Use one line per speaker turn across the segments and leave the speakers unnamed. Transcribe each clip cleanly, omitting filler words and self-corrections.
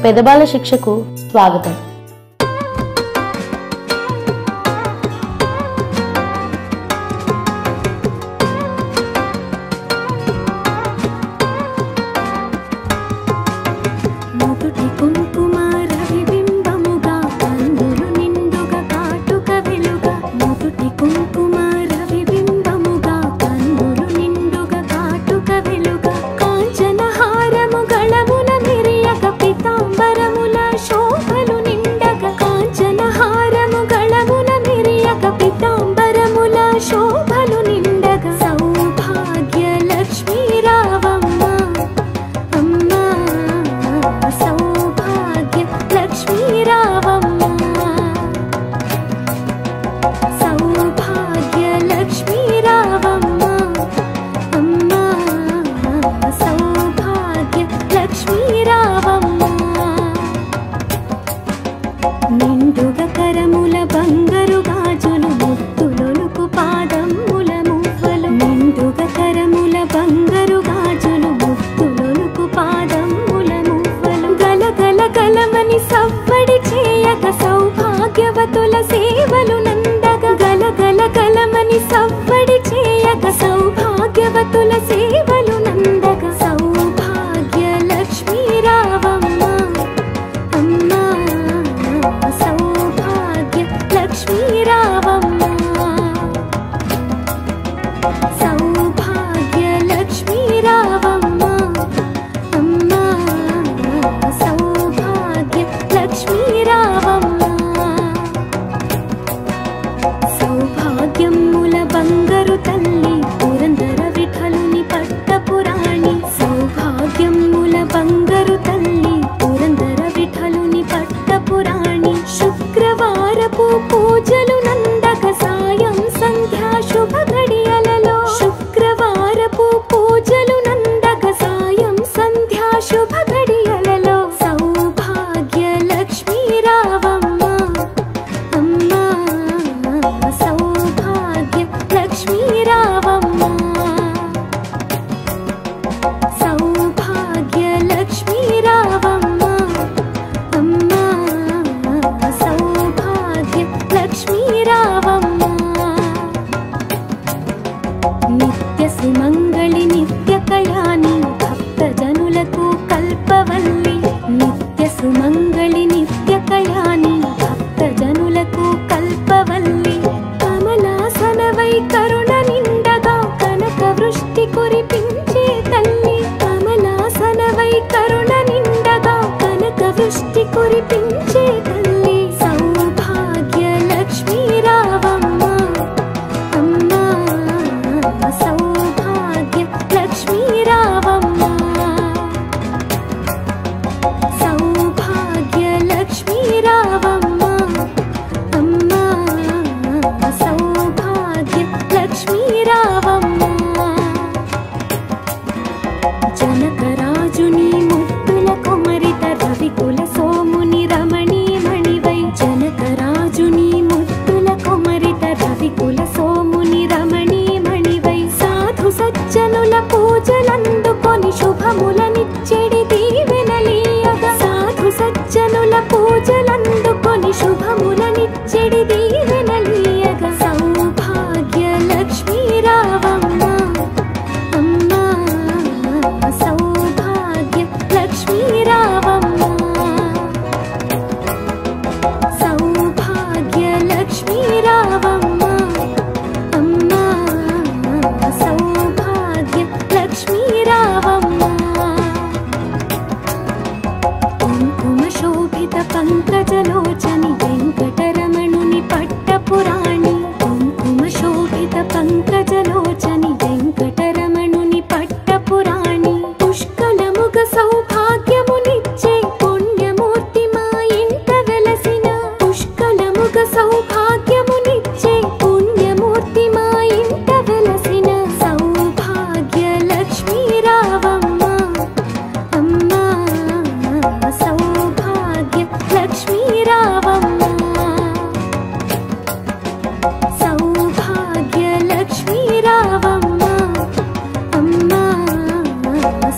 పెదబాల శిక్షకు స్వాగతం.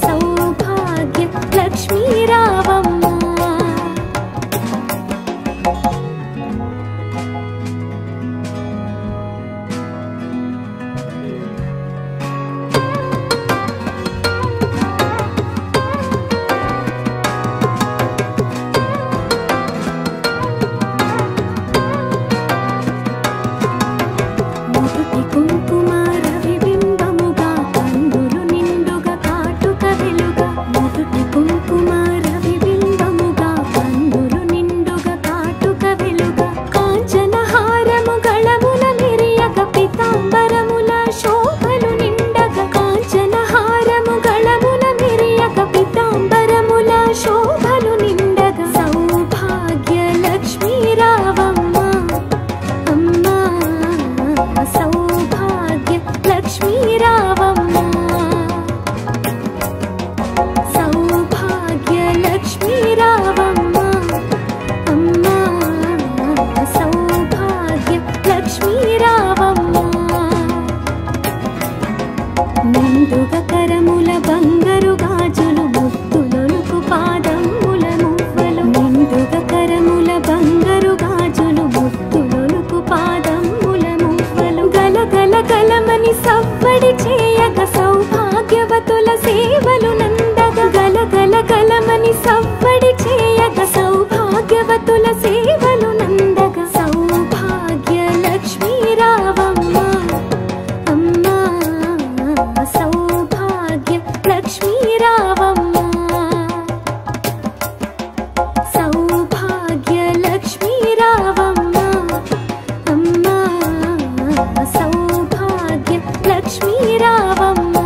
सौभाग्य लक्ष्मी रावम्मा నుదుటి కుంకుమ రవి బింబముగా కన్నులు నిండుగా కాటుక వెలుగా కాంచన హారము గళముల మెరియగ పీతాంబరముల శోభలు నిండగా కాంచన హారము గళముల మెరియగ పీతాంబరముల శోభలు నిండగా సౌభాగ్య లక్ష్మీ రావమ్మ అమ్మా సౌభాగ్య లక్ష్మీ రావమ్మ సౌభాగ్య లక్ష్మీ రావమ్మ అమ్మా సౌభాగ్య లక్ష్మీ రావమ్మ నిండుగా కరముల బంగారు గాజులు ముత్తులొలుకు పాదముల మువ్వలు నిండుగా కరముల బంగారు గాజులు ముత్తులొలుకు పాదముల మువ్వలు గల గల గలమని సవ్వడి చేయగ సౌభాగ్యవతుల సేవలు నందగ గల గల గలమని సవ్వడి చేయగ సౌభాగ్యవతుల సేవలు నందగ సౌభాగ్య లక్ష్మీ రావమ్మ అమ్మా సౌభాగ్య లక్ష్మీ రావమ్మ సౌభాగ్య లక్ష్మీ రావమ్మ అమ్మా సౌభాగ్య లక్ష్మీ రావమ్మ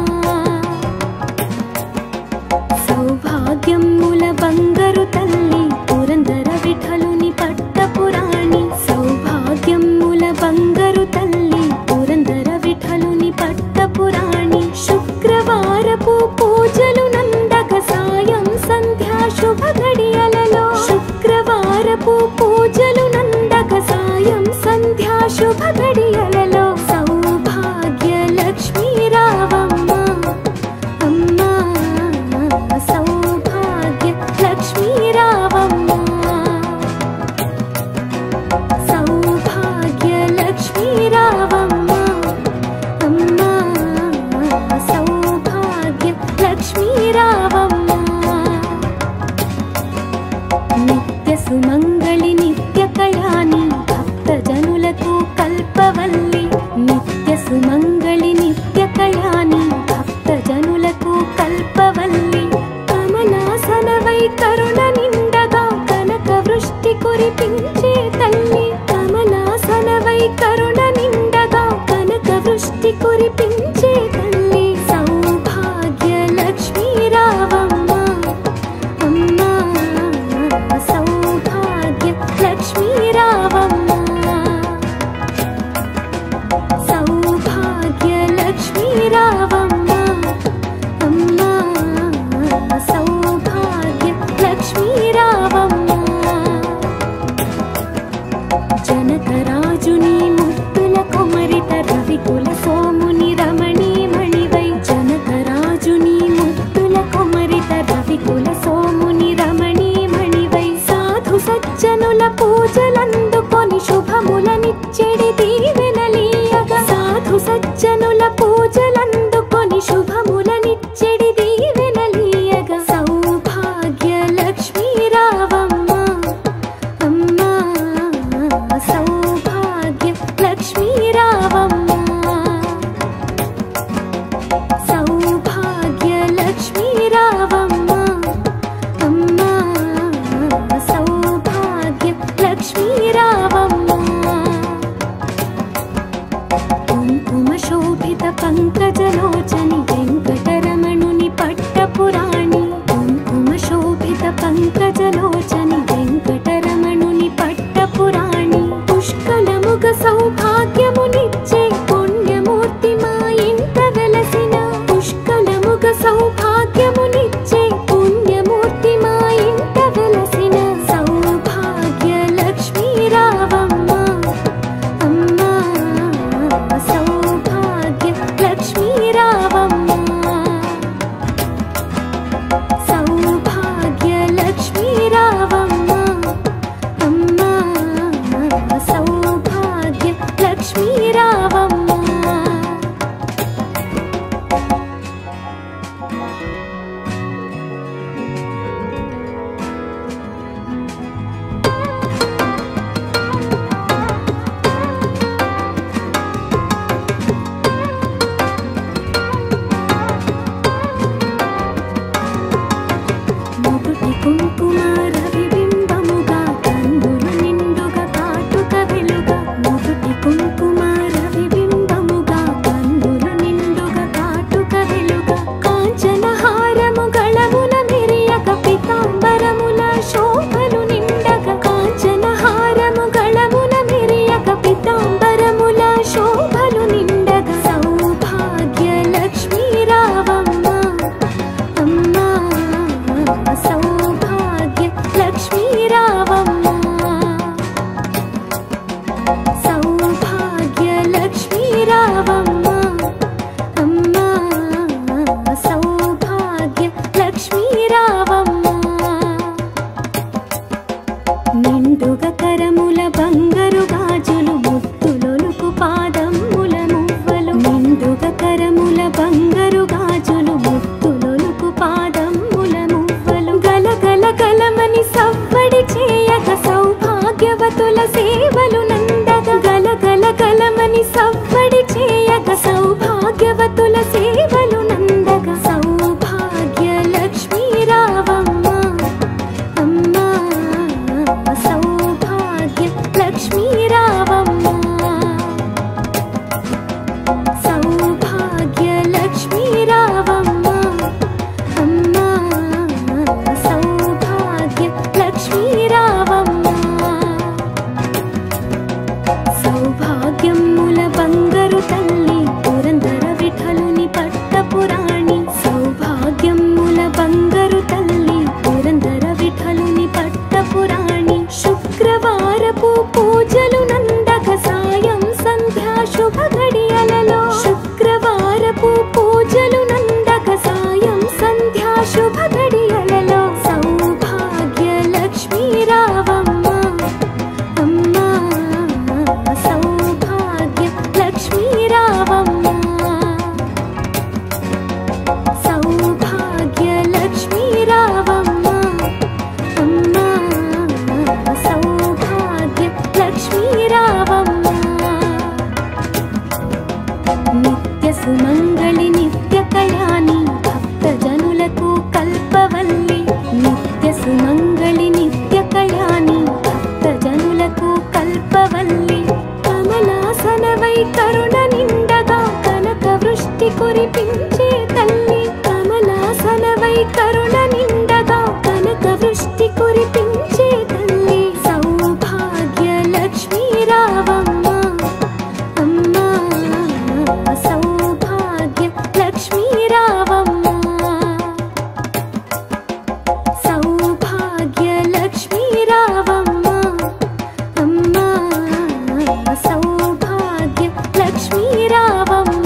సౌభాగ్యముల బంగారు తల్లి పురందర విఠలుని పట్టపురాణి సౌభాగ్యముల బంగారు తల్లి పురందర విఠలుని పట్టపురాణి శుక్రవారపు పూజలు నందగ సాయం సంధ్యా శుభ గడియలలో శుక్రవారపు పూజలు నందగ సాయం సంధ్యా శుభ గడియలలో సౌభాగ్య లక్ష్మీ రావమ్మ అమ్మా సౌభాగ్య లక్ష్మీ రావమ్మ సౌభాగ్య లక్ష్మీ రావమ్మ అమ్మా సౌభాగ్య లక్ష్మీ రావమ్మ నిత్య సుమంగళి నిత్య కళ్యాణి భక్త జనులకు కల్పవల్లి నిత్య సుమంగళి నిత్య కళ్యాణి భక్త జనులకు కల్పవల్లి కమలాసనవై కరుణ నిండగా కనక వృష్టి కురిపించే తల్లి కమలాసనవై కరుణ నిండగా కనక వృష్టి కురిపించే తల్లి సౌభాగ్య లక్ష్మీ రావమ్మ అమ్మా సౌభాగ్య లక్ష్మీ రావమ్మ సౌభాగ్య లక్ష్మీ రావమ్మ అమ్మా సౌభాగ్య లక్ష్మీ రావమ్మ జనకరాజుని ముత్తుల కొమరిత రవికుల సోముని రమణీ మణివై జనకరాజుని ముత్తుల కొమరిత రవికుల సోముని రమణీ మణివై సాధు సజ్జనుల పూజలందుకొని శుభములనిచ్చెడి దీవెనలీయగా సాధు సజ్జనుల పూజలందుకొని శుభములనిచ్చెడి దీవెనలీయగా సౌభాగ్య లక్ష్మీ రావమ్మ కుంకుమ రవిబింబముగా కన్నులు నిండుగా కాటుక వెలుగా నుదుటి కుంకుమ రవిబింబముగా కన్నులు నిండుగా కాటుక వెలుగా కాంచన హారము గళమున మెరియక పీతాంబరముల శోభలు నిండగా కాంచన హారము గళమున మెరియక పీతాంబరముల శోభలు నిండగా సౌభాగ్య లక్ష్మీ రావమ్మ అమ్మా సౌభాగ్య లక్ష్మీ రావమ్మ సౌభాగ్య లక్ష్మీ రావమ్మ అమ్మా సౌభాగ్య లక్ష్మీ రావమ్మ నిండుగా కరముల బంగారు గాజులు ముత్తులొలుకు పాదముల మువ్వలు నిండుగా కరముల బంగారు గాజులు ముత్తులొలుకు పాదముల మువ్వలు గలగల గలమని సవ్వడి చేయక సౌభాగ్యవతుల సేవలు నందగ గలగల గలమని సవ్వడి చేయక సౌభాగ్యవతుల సేవలు నందగ సౌభాగ్య లక్ష్మీ రావమ్మ అమ్మా సౌభాగ్య లక్ష్మీ రావమ్మ సౌభాగ్య లక్ష్మీ రావమ్మ అమ్మా సౌభాగ్య లక్ష్మీ రావమ్మ సౌభాగ్యముల బంగారు తల్లి పురందర విఠలుని పట్టపురాణి సౌభాగ్యముల బంగారు తల్లి పురందర విఠలుని పట్టపురాణి శుక్రవారపు పూజలు నందక సాయం సంధ్యా శుభ గడియలలో శుక్రవారపు పూజలు నందక సాయం సంధ్యా శుభ గడియలలో సౌభాగ్య లక్ష్మీ రావమ్మ అమ్మా సౌభాగ్య లక్ష్మీ రావమ్మ సౌభాగ్య లక్ష్మీ రావమ్మ అమ్మా సౌభాగ్య లక్ష్మీ రావమ్మ నిత్య సుమంగళి నిత్య కళ్యాణి భక్త జనులకు కల్పవల్లి నిత్య సుమంగళి నిత్య కళ్యాణి భక్త జనులకు కల్పవల్లి కమలాసనవై కరుణ నిండగా కనక వృష్టి కురిపించే తల్లి కమలాసనవై కరుణ నిండగా కనక వృష్టి కురిపించే తల్లి సౌభాగ్య లక్ష్మీ రావమ్మ అమ్మా సౌభాగ్య లక్ష్మీ రావమ్మ సౌభాగ్య లక్ష్మీ రావమ్మ అమ్మా సౌభాగ్య లక్ష్మీ రావమ్మ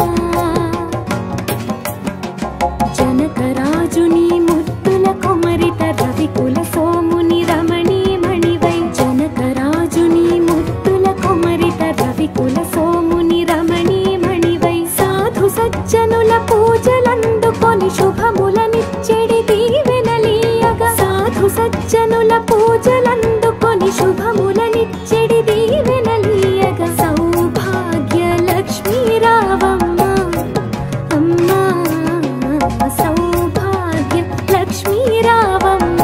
జనకరాజుని ముద్దుల కొమరిత రవికుల సోముని రమణీ మణివై జనకరాజుని ముద్దుల కొమరిత రవికుల సోముని రమణీ మణివై సాధు సజ్జనుల పూజలందుకొని శుభములనిచ్చెడి దీవెనలీయగా సాధు సజ్జనుల పూజలందుకొని శుభములనిచ్చెడి దీవెనలీయగా సౌభాగ్య లక్ష్మీ రావమ్మ అమ్మా సౌభాగ్య లక్ష్మీ రావమ్మ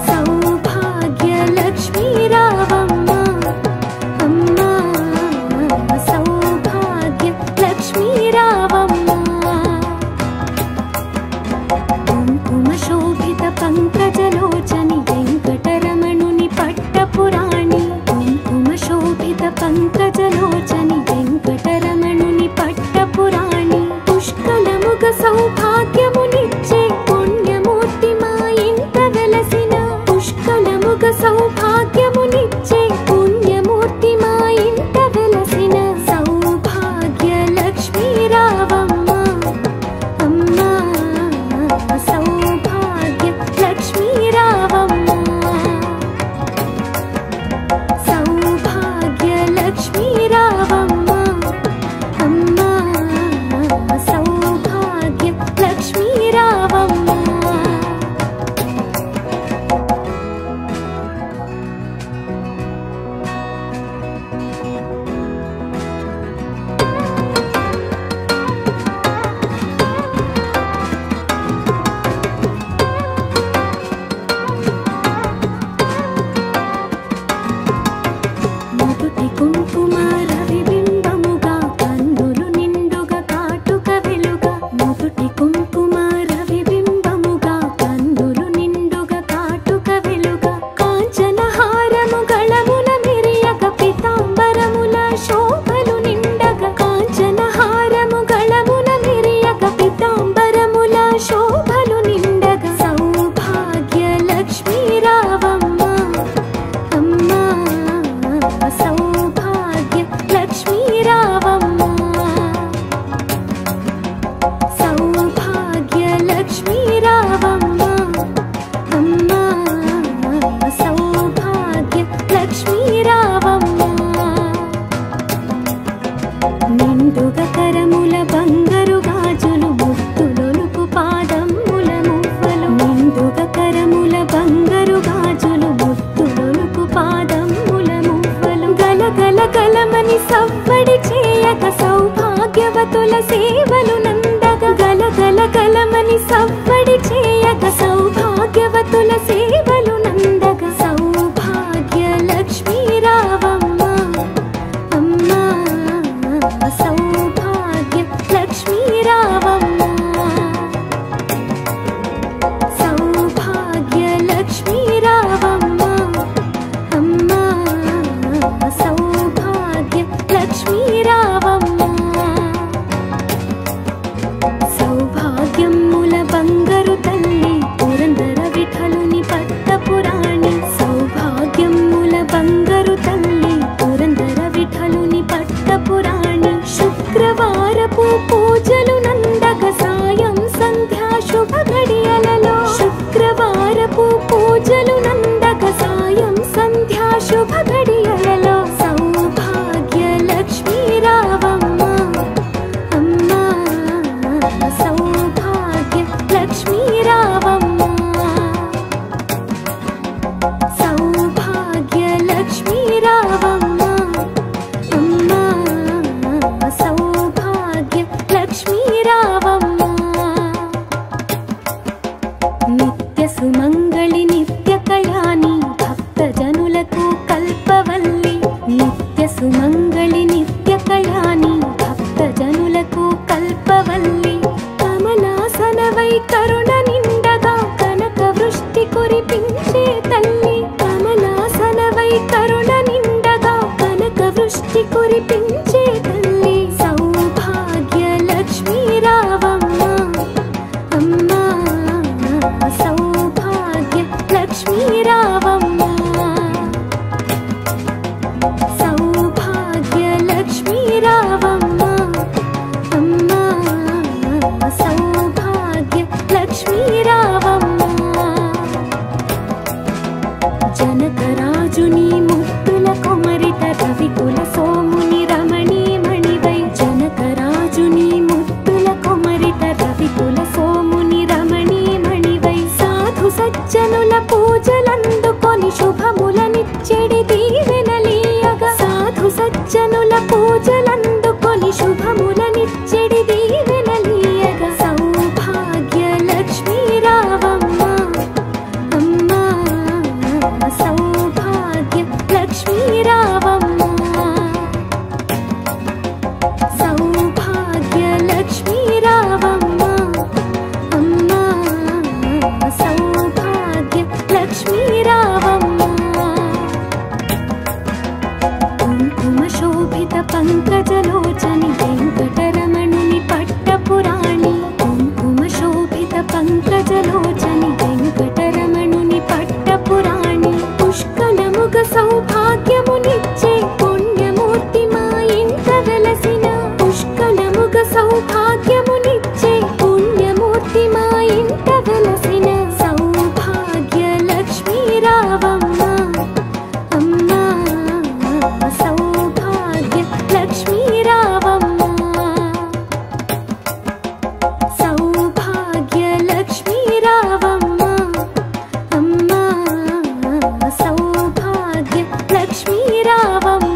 సౌభాగ్య లక్ష్మీ రావమ్మ అమ్మా సౌభాగ్య లక్ష్మీ రావమ్మ కుంకుమ శోభిత పంకజలోచని వెంకటరమణుని పట్టపురాణి కుంకుమ శోభిత పంకజలోచని వెంకటరమణుని పట్టపురాణి పుష్కలముగ సౌభాగ్యమునిచ్చే పుణ్యమూర్తి మా ఇంట వెలసిన పుష్కలముగ సౌభాగ్యమునిచ్చే పుణ్యమూర్తి మా ఇంట వెలసిన సౌభాగ్య లక్ష్మీ రావమ్మ అమ్మా సౌభాగ్య లక్ష్మీ రావమ్మ సౌభాగ్య లక్ష్మీ రావమ్మ అమ్మా సౌభాగ్య లక్ష్మీ రావమ్మ భాగ్యవతుల సేవలు నందగ గల గల గలమని సవ్వడి చేయగ సౌభాగ్యవతుల సేవలు నందగ సౌభాగ్య లక్ష్మీ రావమ్మ అమ్మ సౌభాగ్య లక్ష్మీ రావమ్మ సౌభాగ్య లక్ష్మీ రావమ్మ అమ్మ సౌభాగ్య లక్ష్మీ రావమ్మ సౌభాగ్యముల బంగారు తల్లి పురందర విఠలుని పట్టపురాణి సౌభాగ్యముల బంగారు తల్లి పురందర విఠలుని పట్టపురాణి శుక్రవారపు పూజలు నందగ సాయం సంధ్యా శుభ ఘడియలలో శుక్రవారపు పూజలు నందగ సాయం సంధ్యా శుభ ఘడియలలో సౌభాగ్య లక్ష్మీ రావమ్మ అమ్మ సౌభాగ్య లక్ష్మీ రావమ్మ సౌభాగ్య లక్ష్మీ రావమ్మ అమ్మ సౌభాగ్య లక్ష్మీ రావమ్మ నిత్య సుమంగళి నిత్య కళ్యాణి భక్త జనులకు కల్పవల్లి నిత్య సుమంగళి నిత్య కళ్యాణి భక్త జనులకు కల్పవల్లి కమలాసనవై కరుణ నిండగా కనక వృష్టి కురిపించే తల్లి కమలాసనవై కరుణ నిండగా కనక వృష్టి కురిపించే తల్లి సౌభాగ్య లక్ష్మీ రావమ్మ అమ్మ సౌభాగ్య లక్ష్మీ రావమ్మ సౌభాగ్య లక్ష్మీ రావమ్మ అమ్మ సౌభాగ్య లక్ష్మీ రావమ్మ జనకరాజుని ముత్తుల కుమరిత రవికుల సోముని రమణీ మణివై జనకరాజుని ముత్తుల కుమరిత రవికుల సోముని రమణీ మణివై సాధు సజ్జనుల పూజలందుకొని శుభములనిచ్చెడి దీవెనలీయగ సాధు సజ్జనుల పూజలందుకొని శుభములనిచ్చెడి దీవెనలీయగ సౌభాగ్య లక్ష్మీ రావమ్మ అమ్మ సౌభాగ్య లక్ష్మీ రావమ్మ సౌభాగ్య లక్ష్మీ రావమ్మ అమ్మ సౌభాగ్య లక్ష్మీ రావమ్మ కుంకుమ శోభిత పంకజలోచని వెంకటరమణుని పట్టపురాణి కుంకుమ శోభిత పంకజలోచని వెంకటరమణుని పట్టపురాణి పుష్కలముగ సౌభాగ్యమునిచ్చే పుణ్యమూర్తి మా ఇంట వెలసిన పుష్కలముగ సౌభాగ్యమునిచ్చే పుణ్యమూర్తి మా ఇంట వెలసిన సౌభాగ్య లక్ష్మీ రావమ్మ అమ్మ సౌభాగ్య లక్ష్మీ రావమ్మ సౌభాగ్య లక్ష్మీ రావమ్మ అమ్మ సౌభాగ్య లక్ష్మీ రావమ్మ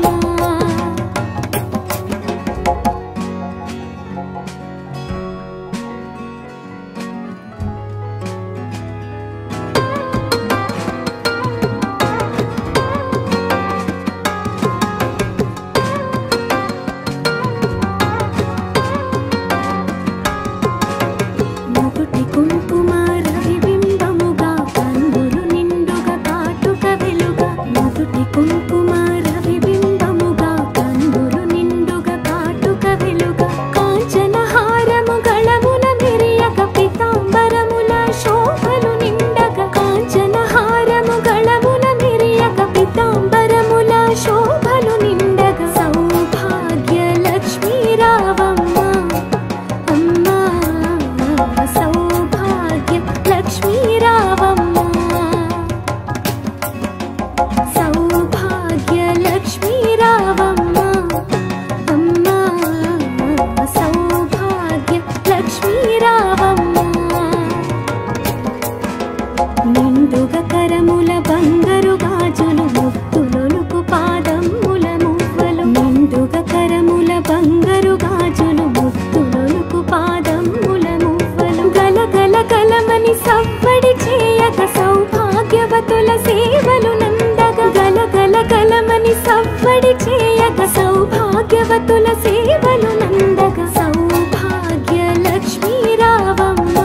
సవ్వడి చేయగ సౌభాగ్యవతుల సేవలు నందగ గల గల గలమని సవ్వడి చేయగ సౌభాగ్యవతుల సేవలు నందగ సౌభాగ్య లక్ష్మీ రావమ్మ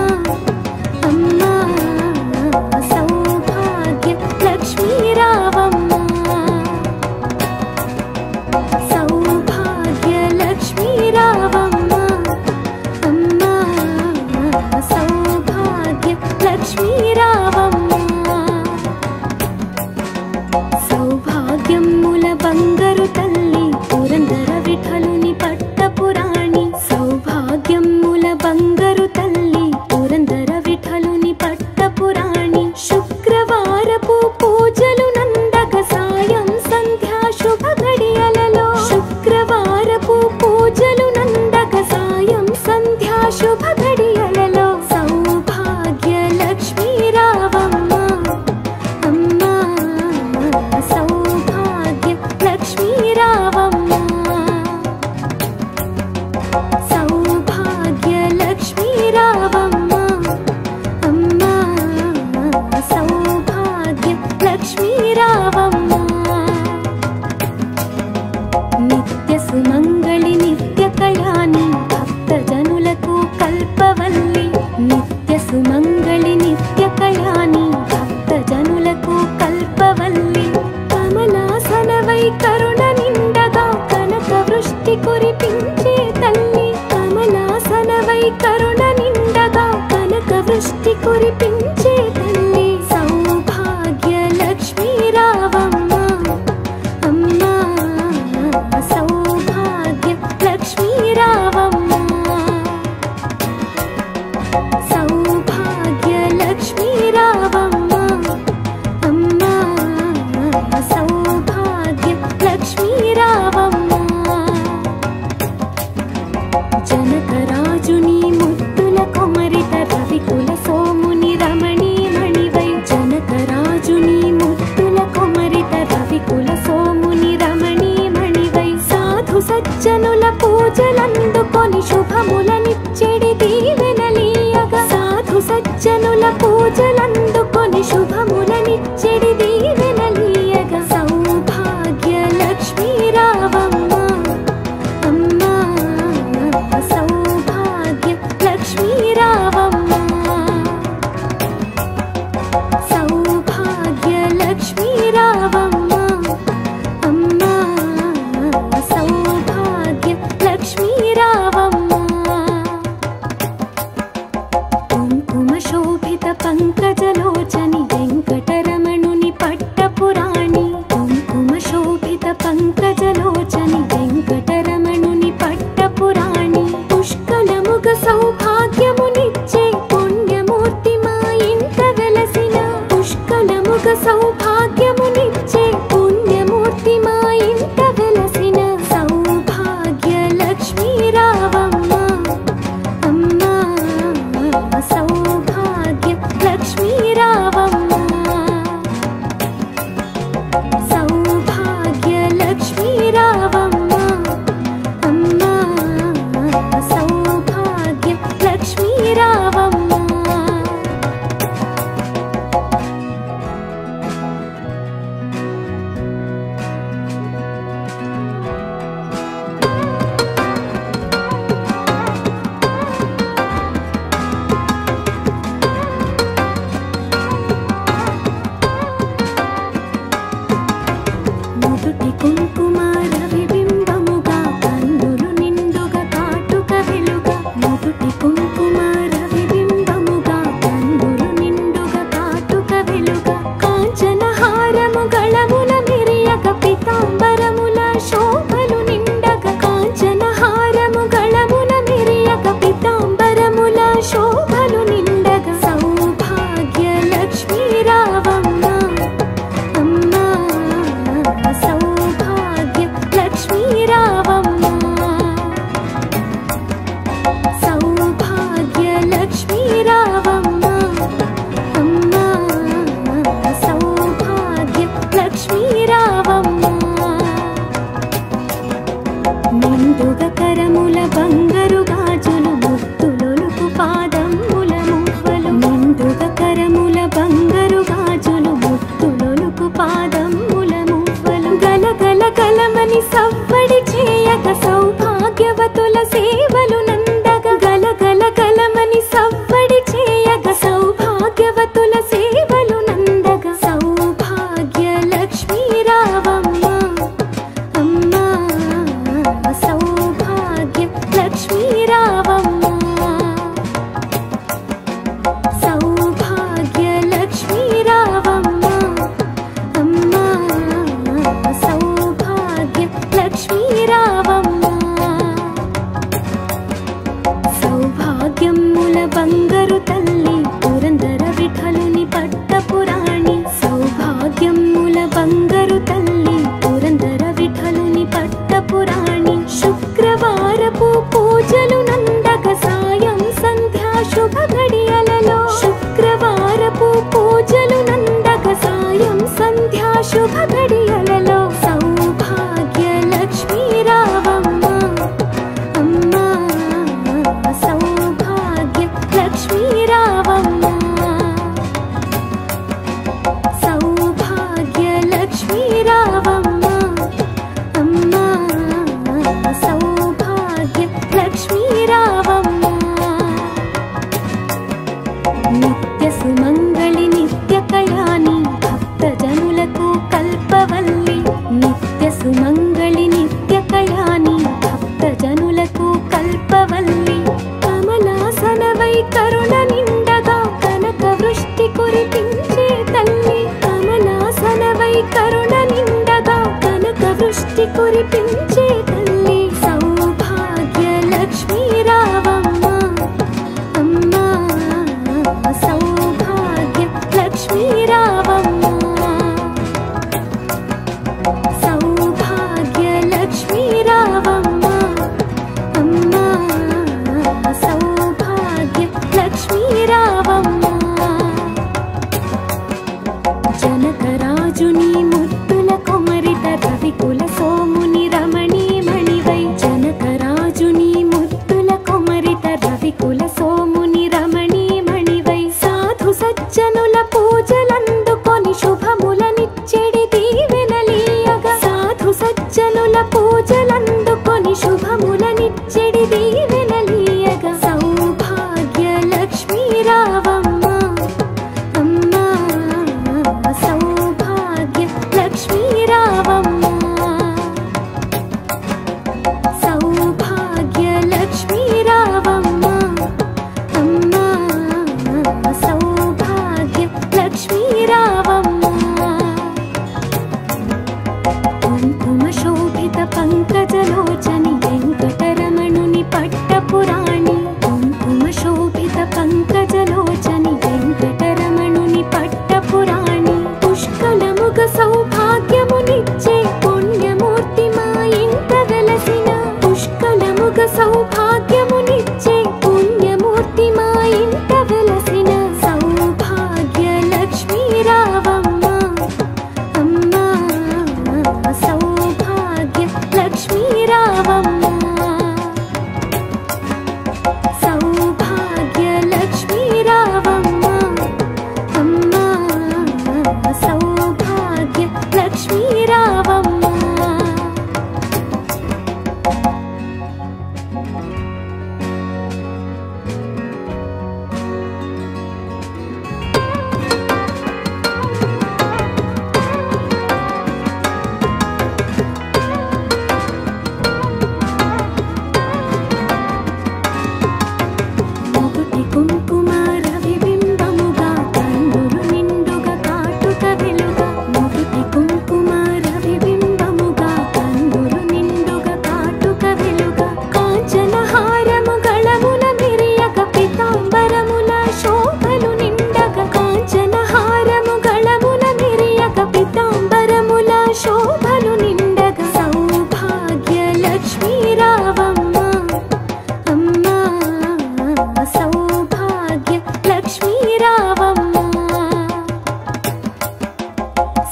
అమ్మా సౌభాగ్య లక్ష్మీ రావమ్మ సౌభాగ్య లక్ష్మీ రావమ్మ అమ్మా సౌభాగ్య లక్ష్మీ రావమ్మ సౌభాగ్యముల బంగారు తల్లి పురందర విఠలుని పట్టపురాణి సౌభాగ్యముల బంగారు తల్లి పురందర విఠలుని పట్టపురాణి శుక్రవారపు పూజలు నందగ సాయం సంధ్యా శుభ గడియలలో శుక్రవారపు పూజలు నందగ సాయం సంధ్యా శుభ గడియలలో సౌభాగ్య లక్ష్మీ రావమ్మ అమ్మా సౌభాగ్య లక్ష్మీ రావమ్మ సౌభాగ్య లక్ష్మీ రావమ్మ అమ్మా సౌభాగ్య లక్ష్మీ రావమ్మ నిత్య సుమంగళి నిత్య కళ్యాణి భక్త జనులకు కల్పవల్లి నిత్య సుమంగళి నిత్య కళ్యాణి భక్త జనులకు కల్పవల్లి కమలాసనవై కరుణ నిండగా కనక వృష్టి కురిపించే తల్లి కమలాసనవై కరుణ నిండగా కనక వృష్టి కురిపించే తల్లి సౌభాగ్య లక్ష్మీ రావమ్మ అమ్మా సౌభాగ్య లక్ష్మీ రావమ్మ సౌభాగ్య లక్ష్మీ రావమ్మ అమ్మా సౌభాగ్య లక్ష్మీ రావమ్మ జనకరాజుని ముద్దుల కొమరిత రవికుల సోముని రమణీ మణివై జనకరాజుని ముద్దుల కొమరిత రవికుల సోముని రమణీ మణివై సాధు సజ్జనుల పూజలందుకొని శుభములనిచ్చెడి దీవెనలీయగా సాధు సజ్జనుల పూజలందుకొని శుభములనిచ్చెడి దీవెనలీయగా సౌభాగ్య లక్ష్మీ రావమ్మ అమ్మా సౌభాగ్య లక్ష్మీ రావమ్మ సౌభాగ్య లక్ష్మీ రావమ్మ అమ్మా సౌభాగ్య లక్ష్మీ రావమ్మ కుంకుమ శోభిత పంకజలోచని వెంకటరమణుని పట్టపురాణి కుంకుమ శోభిత పంకజలోచని వెంకటరమణుని పట్టపురాణి పుష్కలముగ సౌభాగ్యమునిచ్చే పుణ్యమూర్తి మా ఇంట వెలసిన పుష్కలముగ సౌభాగ్యమునిచ్చే పుణ్యమూర్తి మా ఇంట వెలసిన సౌభాగ్య లక్ష్మీ రావమ్మ అమ్మా సౌభాగ్య లక్ష్మీ రావమ్మ సౌభాగ్య లక్ష్మీ రావమ్మ వలపు పూజలు నందగ సాయం సంధ్యా శుభ గడియలలో సౌభాగ్య లక్ష్మీ రావమ్మ అమ్మా సౌభాగ్య లక్ష్మీ రావమ్మ సౌభాగ్య లక్ష్మీ రావమ్మ అమ్మా సౌభాగ్య లక్ష్మీ రావమ్మ నిత్య సుమంగళి నిత్య కళ్యాణి భక్త జనులకు కల్పవల్లి నిత్య సుమంగళి నిత్య కళ్యాణి భక్త జనులకు కల్పవల్లి కమలాసనవై కరుణ నిండగా కనక వృష్టి కురిపించే తల్లి కమలాసనవై కరుణ నిండగా కనక వృష్టి కురిపించే తల్లి సౌభాగ్య లక్ష్మీ రావమ్మ అమ్మా సౌభాగ్య లక్ష్మీ రావమ్మ సౌభాగ్య లక్ష్మీ రావమ్మ అమ్మా సౌభాగ్య లక్ష్మీ రావమ్మ జనకరాజుని ముద్దుల కొమరిత రవికుల సోముని రమణీ మణివై జనకరాజుని ముద్దుల కొమరిత రవికుల సోముని రమణీ మణివై సాధు సజ్జనుల పూజలందుకొని శుభములనిచ్చెడి దీవెనలీయగా సాధు సజ్జనుల పూజలందుకొని శుభములనిచ్చెడి దీవెనలీయగా సౌభాగ్య లక్ష్మీ రావమ్మ అమ్మా సౌభాగ్య లక్ష్మీ రావమ్మ సౌభాగ్య లక్ష్మీ రావమ్మ అమ్మా సౌభాగ్య లక్ష్మీ రావమ్మ కుంకుమ శోభిత పంకజలోచని వెంకటరమణుని పట్టపురాణి కుంకుమ శోభిత పంకజలోచని వెంకటరమణుని పట్టపురాణి పుష్కలముగ సౌభాగ్యమునిచ్చే పుణ్యమూర్తి మా ఇంట వెలసిన పుష్కలముగ సౌభాగ్యమునిచ్చే పుణ్యమూర్తి మా ఇంట వెలసిన సౌభాగ్య లక్ష్మీ రావమ్మ అమ్మా సౌభాగ్య లక్ష్మీ రావమ్మ సౌభాగ్య లక్ష్మీ రావమ్మ అమ్మా సౌభాగ్య లక్ష్మీ రావమ్మ మొగుటి కుంకుమ రవిబింబముగా కన్నులు నిండుగా కాటుక వెలుగా మొగుటి కుంకుమ రవిబింబముగా కన్నులు నిండుగా కాటుక వెలుగా కాంచన హారము గళముల మిరియక పితాంబరముల శోభలు నిండగా కాంచన హారము గళముల మిరియక పితాంబరముల శోభలు నిండగా సౌభాగ్య లక్ష్మీ రావమ్మ అమ్మా సౌభాగ్య లక్ష్మీ రావమ్మ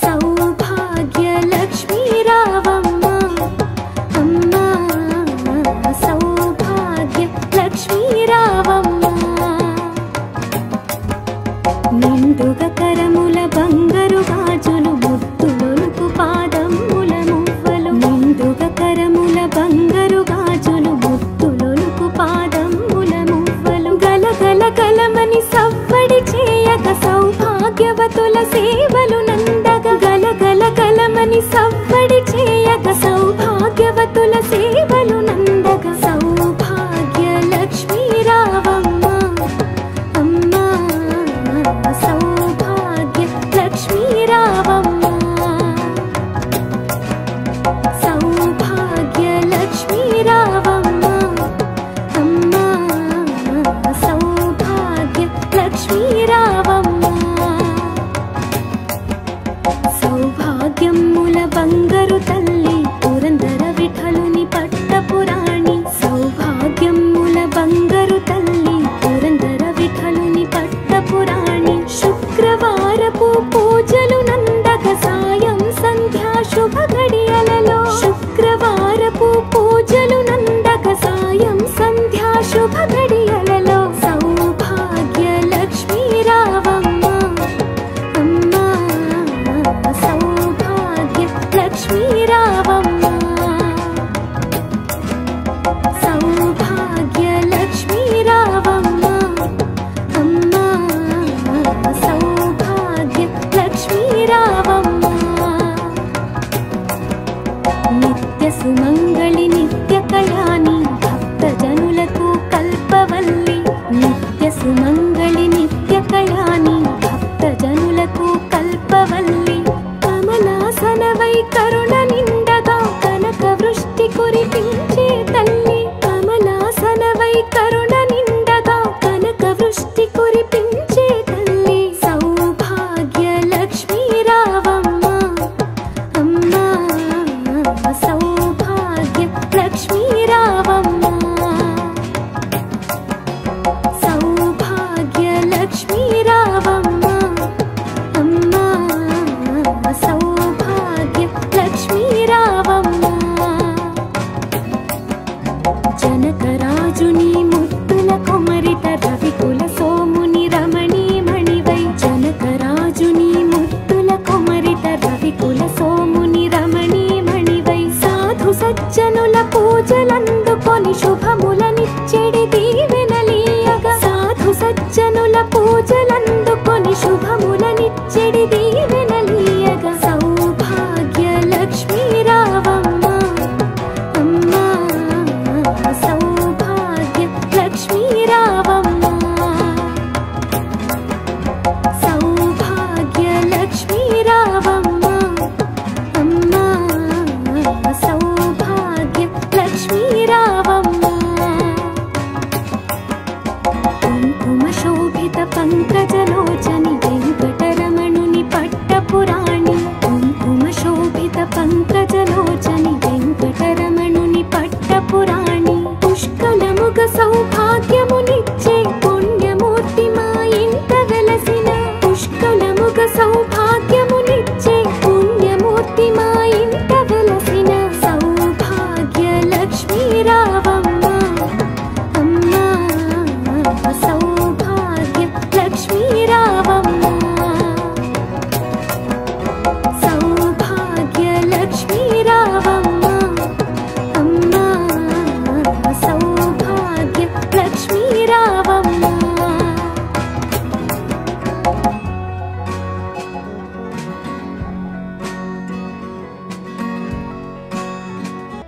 సౌభాగ్య లక్ష్మీ రావమ్మ అమ్మా సౌభాగ్య లక్ష్మీ రావమ్మ నిండుగా కరముల బంగారు గాజులు ముద్దులొలుకు పాదముల మువ్వలు నిండుగా కరముల బంగారు గాజులు ముద్దులొలుకు పాదముల మువ్వలు గలగల కలమని సవ్వడి చేయక సౌభాగ్యవతుల సేవలు నందగ గలగల కలమని సవ్వడి చేయక సౌభాగ్యవతుల సేవలు